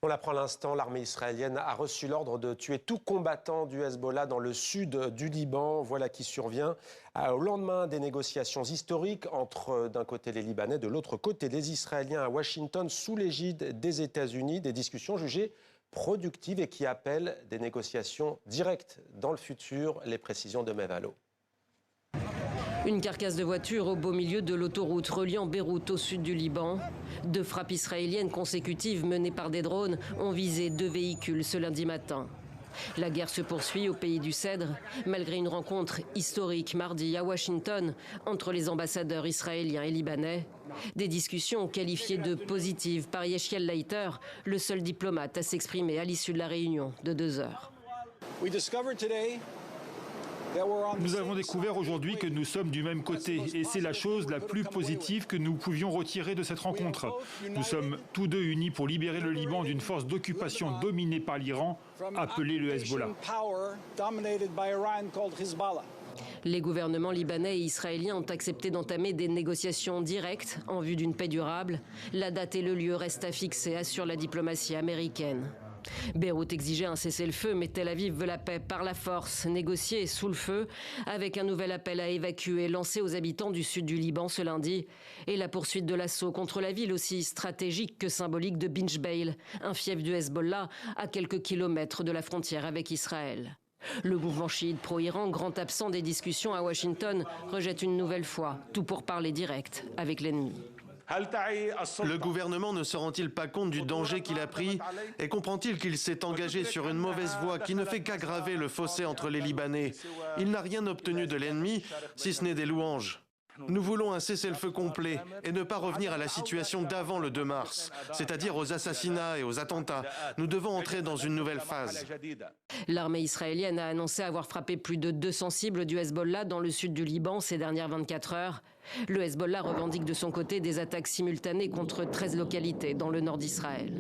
On l'apprend à l'instant, l'armée israélienne a reçu l'ordre de tuer tout combattant du Hezbollah dans le sud du Liban. Voilà qui survient au lendemain des négociations historiques entre, d'un côté, les Libanais, de l'autre côté, les Israéliens à Washington, sous l'égide des États-Unis. Des discussions jugées productives et qui appellent des négociations directes dans le futur. Les précisions de Mevalo. Une carcasse de voiture au beau milieu de l'autoroute reliant Beyrouth au sud du Liban. 2 frappes israéliennes consécutives menées par des drones ont visé 2 véhicules ce lundi matin. La guerre se poursuit au pays du Cèdre, malgré une rencontre historique mardi à Washington entre les ambassadeurs israéliens et libanais. Des discussions qualifiées de positives par Yechiel Leiter, le seul diplomate à s'exprimer à l'issue de la réunion de 2 heures. Nous avons découvert aujourd'hui que nous sommes du même côté et c'est la chose la plus positive que nous pouvions retirer de cette rencontre. Nous sommes tous deux unis pour libérer le Liban d'une force d'occupation dominée par l'Iran, appelée le Hezbollah. Les gouvernements libanais et israéliens ont accepté d'entamer des négociations directes en vue d'une paix durable. La date et le lieu restent à fixer, assure la diplomatie américaine. Beyrouth exigeait un cessez-le-feu, mais Tel Aviv veut la paix par la force, négociée sous le feu, avec un nouvel appel à évacuer lancé aux habitants du sud du Liban ce lundi, et la poursuite de l'assaut contre la ville aussi stratégique que symbolique de Binjbeil, un fief du Hezbollah à quelques kilomètres de la frontière avec Israël. Le mouvement chiite pro-Iran, grand absent des discussions à Washington, rejette une nouvelle fois tout pour parler direct avec l'ennemi. Le gouvernement ne se rend-il pas compte du danger qu'il a pris et comprend-il qu'il s'est engagé sur une mauvaise voie qui ne fait qu'aggraver le fossé entre les Libanais? Il n'a rien obtenu de l'ennemi, si ce n'est des louanges. Nous voulons un cessez-le-feu complet et ne pas revenir à la situation d'avant le 2 mars, c'est-à-dire aux assassinats et aux attentats. Nous devons entrer dans une nouvelle phase. L'armée israélienne a annoncé avoir frappé plus de 200 cibles du Hezbollah dans le sud du Liban ces dernières 24 heures. Le Hezbollah revendique de son côté des attaques simultanées contre 13 localités dans le nord d'Israël.